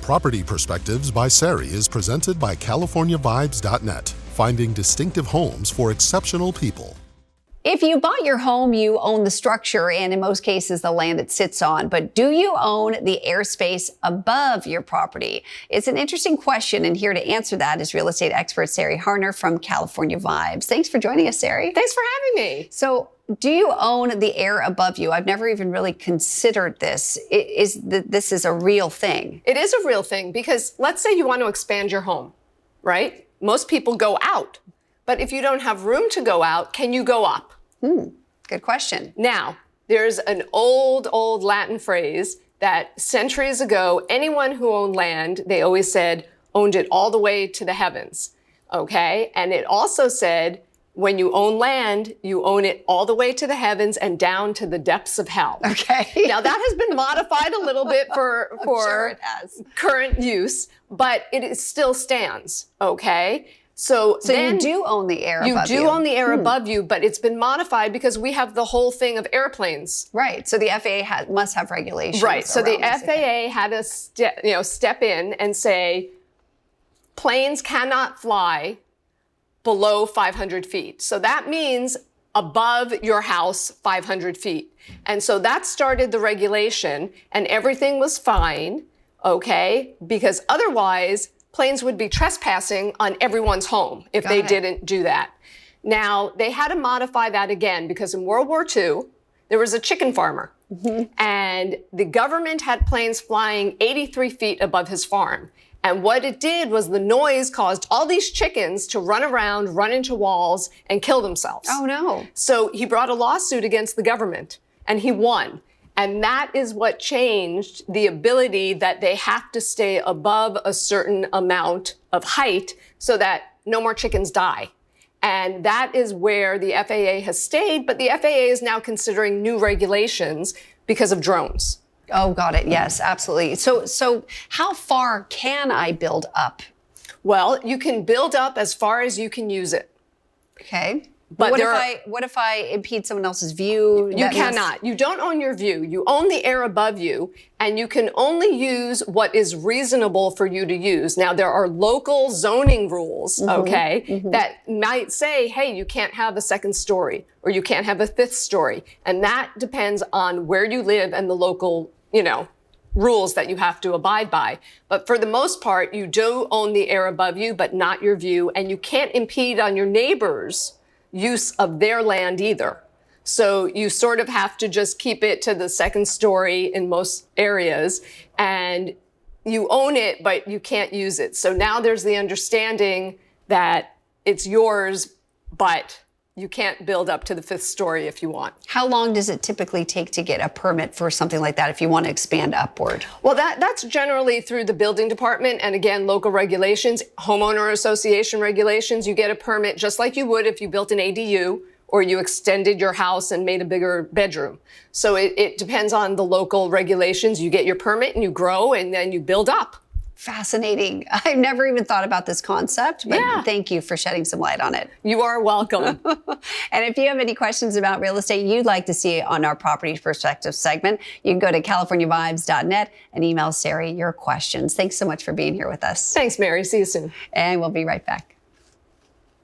Property Perspectives by Sari is presented by CaliforniaVibes.net, finding distinctive homes for exceptional people. If you bought your home, you own the structure and in most cases the land it sits on, but do you own the airspace above your property? It's an interesting question, and here to answer that is real estate expert Sari Harner from California Vibes. Thanks for joining us, Sari. Thanks for having me. So, do you own the air above you? I've never even really considered this. This is a real thing. It is a real thing because let's say you want to expand your home, right? Most people go out. But if you don't have room to go out, can you go up? Good question. Now, there's an old Latin phrase that centuries ago, anyone who owned land, they always said, owned it all the way to the heavens, okay? And it also said, when you own land, you own it all the way to the heavens and down to the depths of hell. Okay. Now, that has been modified a little bit for sure it has. Current use, but it still stands, okay? So you do own the air above you. You do own the air above you, but it's been modified because we have the whole thing of airplanes. Right. So the FAA must have regulations. Right. So the FAA had to step in and say planes cannot fly below 500 feet. So that means above your house 500 feet. And so that started the regulation, and everything was fine, okay? Because otherwise planes would be trespassing on everyone's home if they didn't do that. Now, they had to modify that again because in World War II, there was a chicken farmer. And the government had planes flying 83 feet above his farm. And what it did was the noise caused all these chickens to run around, run into walls, and kill themselves. Oh, no. So he brought a lawsuit against the government, and he won. And that is what changed the ability that they have to stay above a certain amount of height so that no more chickens die. And that is where the FAA has stayed, but the FAA is now considering new regulations because of drones. Oh, got it. Yes, absolutely. So how far can I build up? Well, you can build up as far as you can use it. Okay. But what if I impede someone else's view? You cannot. You don't own your view. You own the air above you, and you can only use what is reasonable for you to use. Now, there are local zoning rules, that might say, hey, you can't have a second story, or you can't have a fifth story. And that depends on where you live and the local, rules that you have to abide by. But for the most part, you do own the air above you, but not your view, and you can't impede on your neighbors' use of their land either. So you sort of have to just keep it to the second story in most areas, and you own it, but you can't use it. So now there's the understanding that it's yours, but you can't build up to the fifth story if you want. How long does it typically take to get a permit for something like that if you want to expand upward? Well, that's generally through the building department and, again, local regulations, homeowner association regulations. You get a permit just like you would if you built an ADU or you extended your house and made a bigger bedroom. So it depends on the local regulations. You get your permit and you grow and then you build up. Fascinating. I've never even thought about this concept, but thank you for shedding some light on it. You are welcome. And if you have any questions about real estate you'd like to see on our Property Perspective segment, you can go to CaliforniaVibes.net and email Sari your questions. Thanks so much for being here with us. Thanks, Mary. See you soon. And we'll be right back.